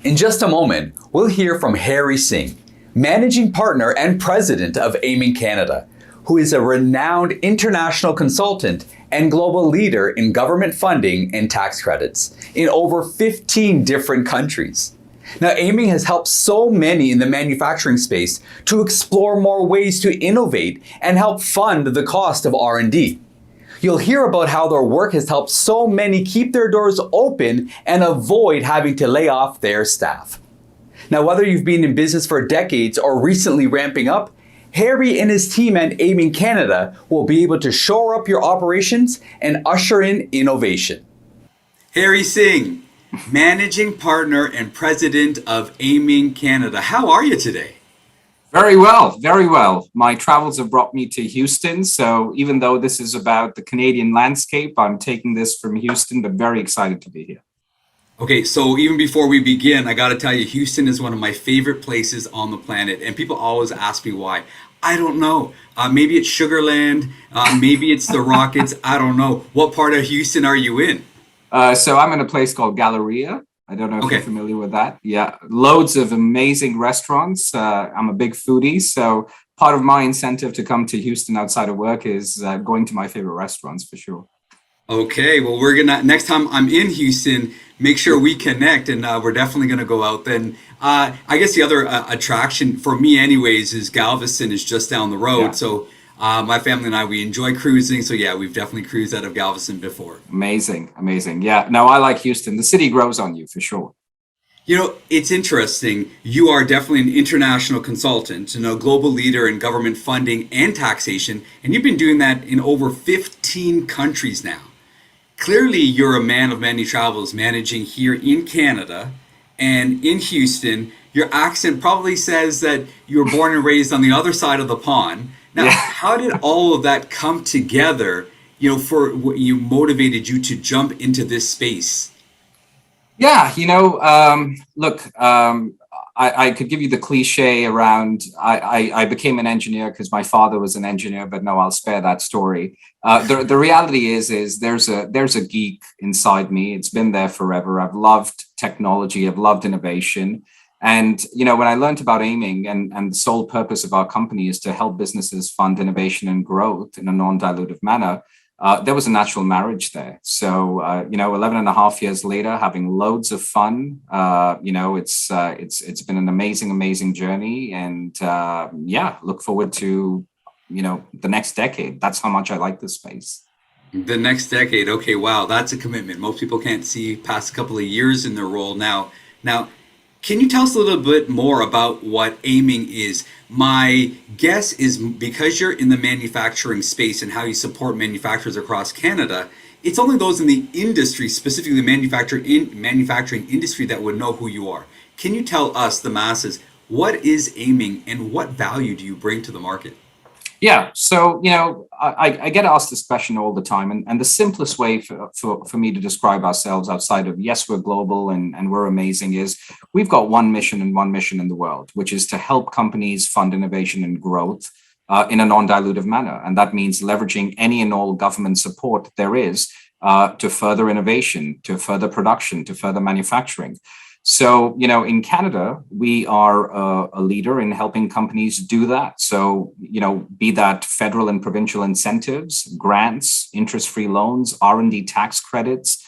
In just a moment, we'll hear from Harry Singh, managing partner and president of Ayming Canada, who is a renowned international consultant and global leader in government funding and tax credits in over 15 different countries. Now, Ayming has helped so many in the manufacturing space to explore more ways to innovate and help fund the cost of R&D. You'll hear about how their work has helped so many keep their doors open and avoid having to lay off their staff. Now, whether you've been in business for decades or recently ramping up, Harry and his team at Ayming Canada will be able to shore up your operations and usher in innovation. Harry Singh, managing partner and president of Ayming Canada. How are you today? Very well, very well. My travels have brought me to Houston. So even though this is about the Canadian landscape, I'm taking this from Houston, but very excited to be here. Okay, so even before we begin, I got to tell you, Houston is one of my favorite places on the planet. And people always ask me why. I don't know. Maybe it's Sugarland. Maybe it's the Rockets. I don't know. What part of Houston are you in? So I'm in a place called Galleria. I don't know if you're familiar with that. Yeah, loads of amazing restaurants. I'm a big foodie, so part of my incentive to come to Houston outside of work is going to my favorite restaurants for sure. Okay, well, we're gonna next time I'm in Houston, make sure we connect, and we're definitely gonna go out. Then I guess the other attraction for me, anyways, is Galveston is just down the road. Yeah. So my family and I, we enjoy cruising. So yeah, we've definitely cruised out of Galveston before. Amazing, amazing. Yeah, no, I like Houston. The city grows on you for sure. You know, it's interesting. You are definitely an international consultant and a global leader in government funding and taxation, and you've been doing that in over 15 countries now. Clearly, you're a man of many travels, managing here in Canada and in Houston. Your accent probably says that you were born and raised on the other side of the pond. Now, how did all of that come together, for what you motivated you to jump into this space? Yeah, look, I could give you the cliche around I became an engineer because my father was an engineer, but no, I'll spare that story. The reality is there's a geek inside me. It's been there forever. I've loved technology. I've loved innovation. And, when I learned about Ayming and the sole purpose of our company is to help businesses fund innovation and growth in a non-dilutive manner, there was a natural marriage there. So, 11 and a half years later, having loads of fun, it's been an amazing journey. And look forward to, the next decade. That's how much I like this space. The next decade. Okay, wow, that's a commitment. Most people can't see past a couple of years in their role now. Now, can you tell us a little bit more about what Ayming is? My guess is because you're in the manufacturing space and how you support manufacturers across Canada, it's only those in the industry, specifically the manufacturing industry, that would know who you are. Can you tell us, the masses, what is Ayming and what value do you bring to the market? Yeah, so, I get asked this question all the time, and the simplest way for me to describe ourselves outside of, yes, we're global and we're amazing, is we've got one mission in the world, which is to help companies fund innovation and growth in a non-dilutive manner. And that means leveraging any and all government support there is to further innovation, to further production, to further manufacturing. So, in Canada, we are a leader in helping companies do that. So, be that federal and provincial incentives, grants, interest-free loans, R&D tax credits,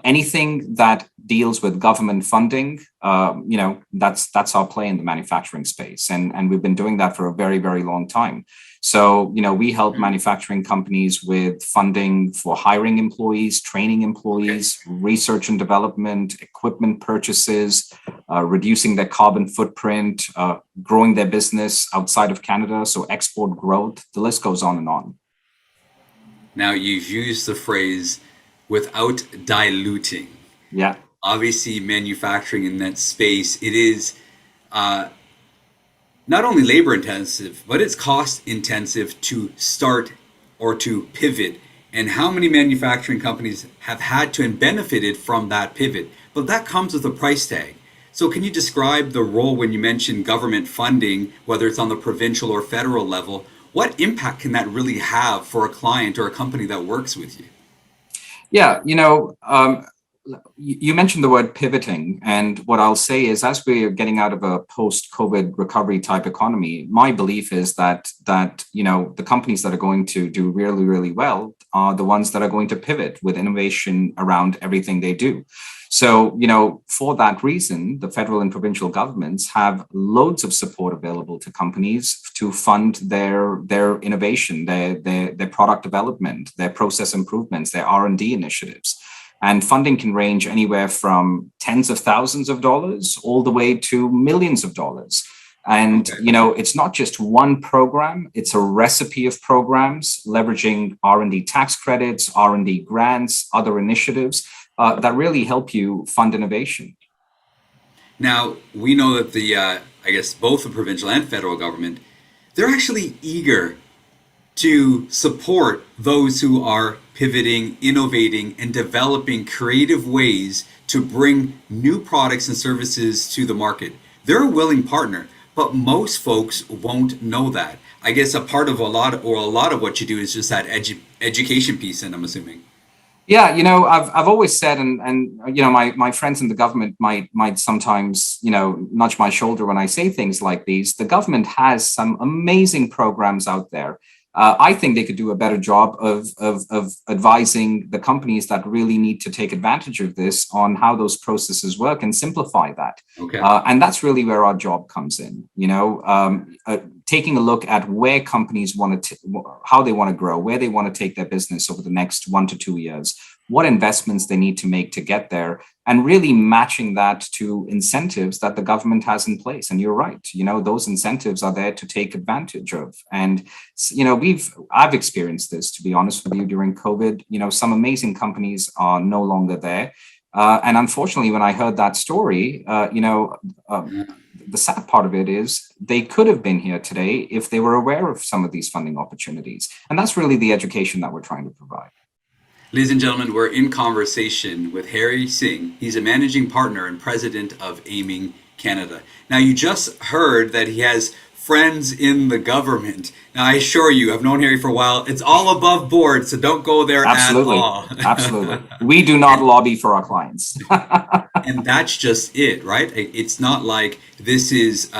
anything that deals with government funding, that's our play in the manufacturing space. And we've been doing that for a very, very long time. So, we help manufacturing companies with funding for hiring employees, training employees, research and development, equipment purchases, reducing their carbon footprint, growing their business outside of Canada. So export growth, the list goes on and on. Now, you've used the phrase without diluting. Yeah. Obviously, manufacturing in that space, it is not only labor intensive, but it's cost intensive to start or to pivot. And how many manufacturing companies have had to and benefited from that pivot? But that comes with a price tag. So can you describe the role when you mention government funding, whether it's on the provincial or federal level? What impact can that really have for a client or a company that works with you? Yeah, you mentioned the word pivoting, and what I'll say is, as we're getting out of a post-COVID recovery type economy, my belief is that the companies that are going to do really, really well are the ones that are going to pivot with innovation around everything they do. So, for that reason, the federal and provincial governments have loads of support available to companies to fund their innovation, their product development, their process improvements, their R&D initiatives. And funding can range anywhere from tens of thousands of dollars all the way to millions of dollars. And, it's not just one program, it's a recipe of programs leveraging R&D tax credits, R&D grants, other initiatives that really help you fund innovation. Now, we know that both the provincial and federal government, they're actually eager to support those who are pivoting, innovating, and developing creative ways to bring new products and services to the market. They're a willing partner, but most folks won't know that. I guess a lot of what you do is just that education piece, and I'm assuming. Yeah, I've always said, and my friends in the government might sometimes, nudge my shoulder when I say things like these. The government has some amazing programs out there. I think they could do a better job of advising the companies that really need to take advantage of this on how those processes work and simplify that. Okay. And that's really where our job comes in. Taking a look at where companies how they want to grow, where they want to take their business over the next 1 to 2 years, what investments they need to make to get there, and really matching that to incentives that the government has in place. And you're right, those incentives are there to take advantage of. And, I've experienced this, to be honest with you, during COVID. Some amazing companies are no longer there. And unfortunately, when I heard that story, the sad part of it is they could have been here today if they were aware of some of these funding opportunities. And that's really the education that we're trying to provide. Ladies and gentlemen, we're in conversation with Harry Singh. He's a managing partner and president of Ayming Canada. Now, you just heard that he has friends in the government. Now, I assure you, I've known Harry for a while. It's all above board, so don't go there Absolutely. at all. Absolutely. We do not lobby for our clients. And that's just it, right? It's not like this is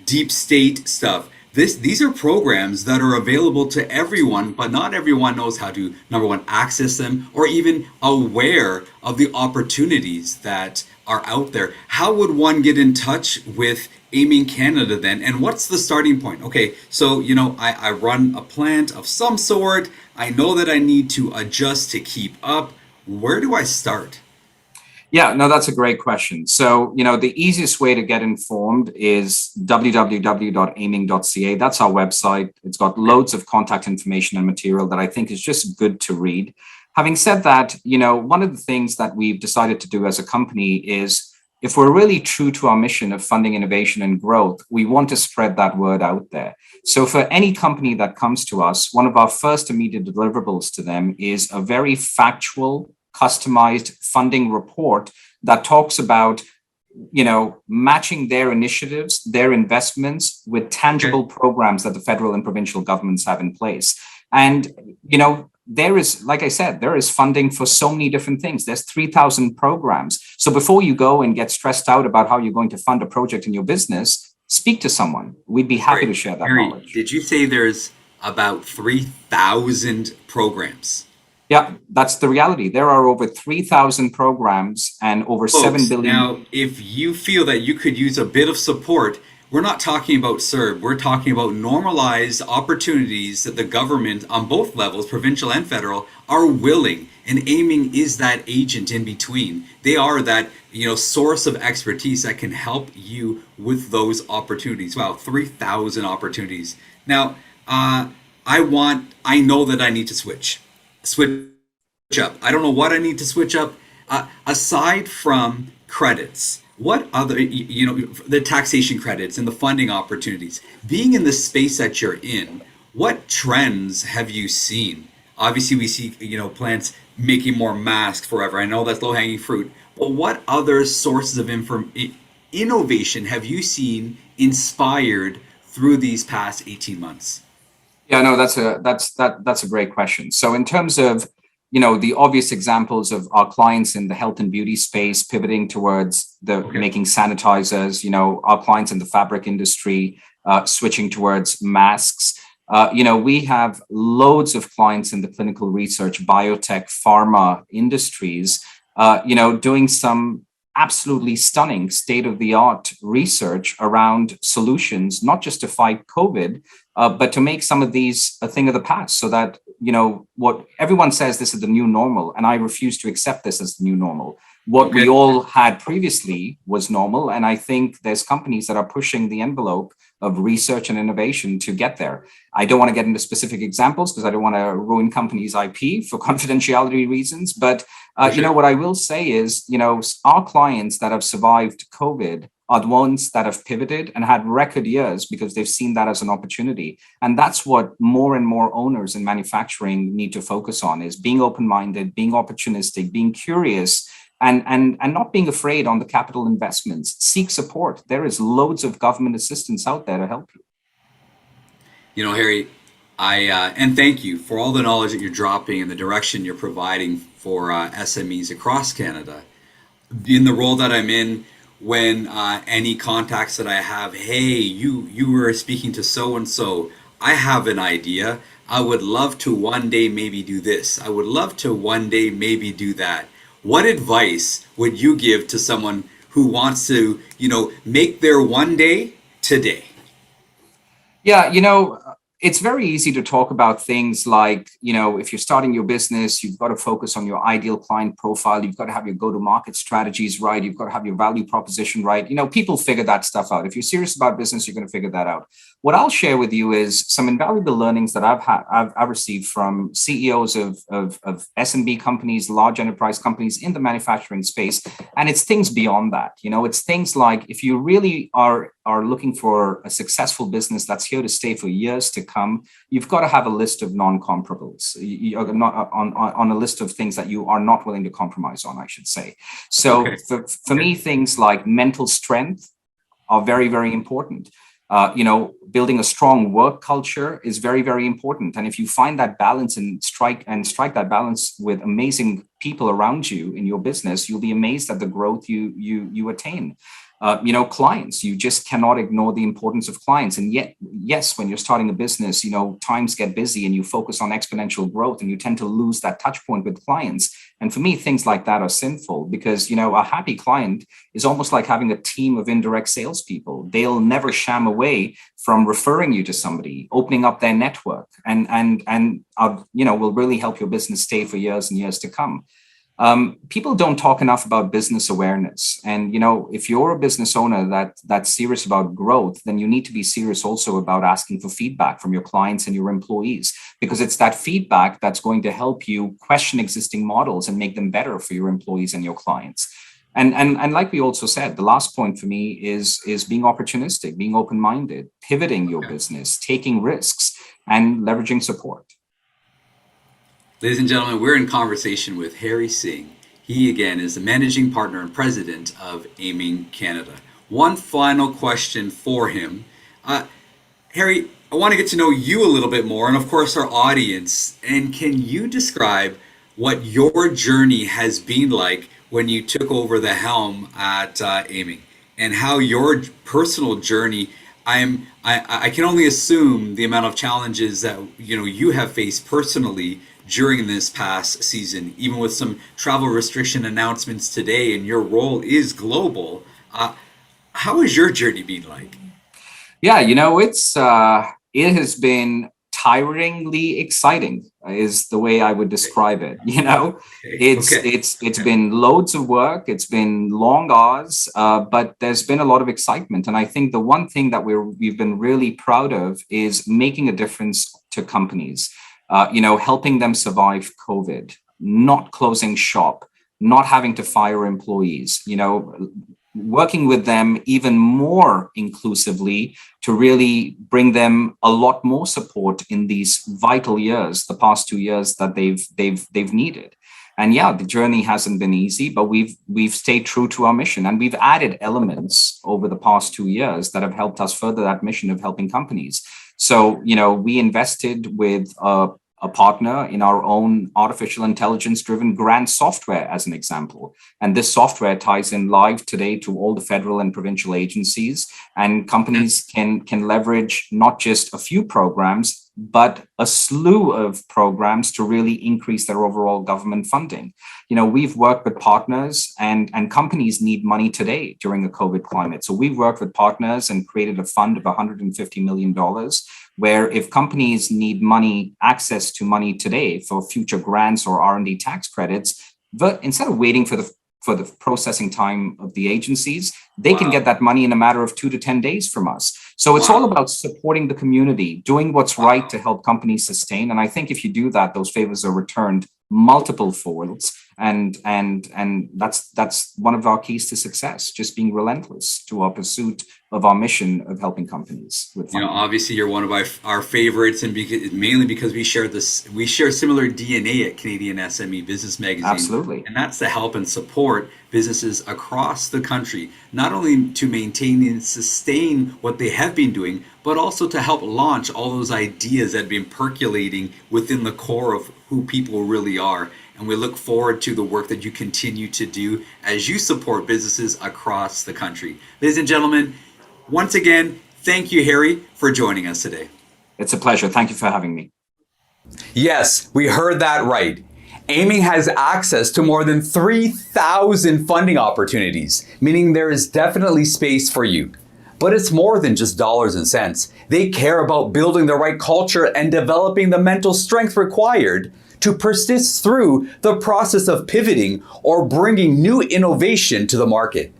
deep state stuff. These are programs that are available to everyone, but not everyone knows how to, number one, access them, or even aware of the opportunities that are out there. How would one get in touch with Ayming Canada then? And what's the starting point? Okay, so, I run a plant of some sort. I know that I need to adjust to keep up. Where do I start? Yeah, no, that's a great question. So, the easiest way to get informed is www.ayming.ca. That's our website. It's got loads of contact information and material that I think is just good to read. Having said that, one of the things that we've decided to do as a company is, if we're really true to our mission of funding innovation and growth, we want to spread that word out there. So for any company that comes to us, one of our first immediate deliverables to them is a very factual, customized funding report that talks about, matching their initiatives, their investments with tangible programs that the federal and provincial governments have in place. And, there is, like I said, there is funding for so many different things. There's 3,000 programs. So before you go and get stressed out about how you're going to fund a project in your business, speak to someone. We'd be happy to share that Harry, knowledge. Did you say there's about 3,000 programs? Yeah, that's the reality. There are over 3,000 programs and over Folks, 7 billion. Now, if you feel that you could use a bit of support, we're not talking about CERB. We're talking about normalized opportunities that the government on both levels, provincial and federal, are willing. And Ayming is that agent in between. They are that source of expertise that can help you with those opportunities. Wow, 3,000 opportunities. Now, I know that I need to switch up. I don't know what I need to switch up. Aside from credits, what other, the taxation credits and the funding opportunities, being in the space that you're in, what trends have you seen? Obviously, we see, plants making more masks forever. I know that's low-hanging fruit. But what other sources of innovation have you seen inspired through these past 18 months? Yeah, no, that's a great question. So in terms of, the obvious examples of our clients in the health and beauty space pivoting towards making sanitizers, our clients in the fabric industry switching towards masks. We have loads of clients in the clinical research, biotech, pharma industries, doing some absolutely stunning state-of-the-art research around solutions, not just to fight COVID, but to make some of these a thing of the past, so that, what everyone says, this is the new normal, and I refuse to accept this as the new normal. What we all had previously was normal, and I think there's companies that are pushing the envelope of research and innovation to get there. I don't want to get into specific examples because I don't want to ruin companies' IP for confidentiality reasons, but what I will say is, our clients that have survived COVID are the ones that have pivoted and had record years because they've seen that as an opportunity. And that's what more and more owners in manufacturing need to focus on, is being open-minded, being opportunistic, being curious, and not being afraid on the capital investments. Seek support. There is loads of government assistance out there to help you. Harry, and thank you for all the knowledge that you're dropping and the direction you're providing for SMEs across Canada. In the role that I'm in, when any contacts that I have, hey, you were speaking to so and so, I have an idea. I would love to one day maybe do this. I would love to one day maybe do that. What advice would you give to someone who wants to, make their one day today? Yeah, it's very easy to talk about things like, if you're starting your business, you've got to focus on your ideal client profile. You've got to have your go-to-market strategies right. You've got to have your value proposition right. People figure that stuff out. If you're serious about business, you're going to figure that out. What I'll share with you is some invaluable learnings that I've received from CEOs of S&B companies, large enterprise companies in the manufacturing space. And it's things beyond that. It's things like, if you really are looking for a successful business that's here to stay for years to come, you've got to have a list of non-comparables. You're not on a list of things that you are not willing to compromise on, I should say. So for me, things like mental strength are very, very important. Building a strong work culture is very, very important. And if you find that balance and strike that balance with amazing people around you in your business, you'll be amazed at the growth you attain. Clients, you just cannot ignore the importance of clients. And yet, yes, when you're starting a business, times get busy and you focus on exponential growth and you tend to lose that touch point with clients. And for me, things like that are sinful because, a happy client is almost like having a team of indirect salespeople. They'll never sham away from referring you to somebody, opening up their network, and will really help your business stay for years and years to come. People don't talk enough about business awareness. And, if you're a business owner that's serious about growth, then you need to be serious also about asking for feedback from your clients and your employees, because it's that feedback that's going to help you question existing models and make them better for your employees and your clients. And like we also said, the last point for me is being opportunistic, being open-minded, pivoting your business, taking risks, and leveraging support. Ladies and gentlemen, we're in conversation with Harry Singh. He, again, is the managing partner and president of Ayming Canada. One final question for him. Harry, I want to get to know you a little bit more, and of course our audience. And can you describe what your journey has been like when you took over the helm at Ayming, and how your personal journey? I can only assume the amount of challenges that you have faced personally during this past season, even with some travel restriction announcements today, and your role is global. How has your journey been like? Yeah, it has been tiringly exciting, is the way I would describe it. It's been loads of work, it's been long hours, but there's been a lot of excitement. And I think the one thing that we've been really proud of is making a difference to companies. Helping them survive COVID, not closing shop, not having to fire employees, working with them even more inclusively to really bring them a lot more support in these vital years, the past 2 years that they've needed. And yeah, the journey hasn't been easy, but we've stayed true to our mission, and we've added elements over the past 2 years that have helped us further that mission of helping companies. So, we invested with a a partner in our own artificial intelligence-driven grant software, as an example. And this software ties in live today to all the federal and provincial agencies, and companies can leverage not just a few programs, but a slew of programs to really increase their overall government funding. You know, we've worked with partners, and companies need money today during the COVID climate. So we've worked with partners and created a fund of $150 million, where if companies need money, access to money today for future grants or R&D tax credits, but instead of waiting for the processing time of the agencies, they can get that money in a matter of 2 to 10 days from us. So it's all about supporting the community, doing what's right to help companies sustain. And I think if you do that, those favors are returned multiple folds. And that's one of our keys to success, just being relentless to our pursuit of our mission of helping companies with funding. Obviously you're one of our favorites, and mainly because we share similar DNA at Canadian SME Business Magazine. Absolutely. And that's to help and support businesses across the country, not only to maintain and sustain what they have been doing, but also to help launch all those ideas that have been percolating within the core of who people really are. And we look forward to the work that you continue to do as you support businesses across the country. Ladies and gentlemen, once again, thank you, Harry, for joining us today. It's a pleasure. Thank you for having me. Yes, we heard that right. Ayming has access to more than 3,000 funding opportunities, meaning there is definitely space for you. But it's more than just dollars and cents. They care about building the right culture and developing the mental strength required to persist through the process of pivoting or bringing new innovation to the market.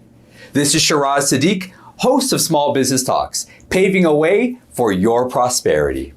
This is Shiraz Sadiq, host of Small Business Talks, paving a way for your prosperity.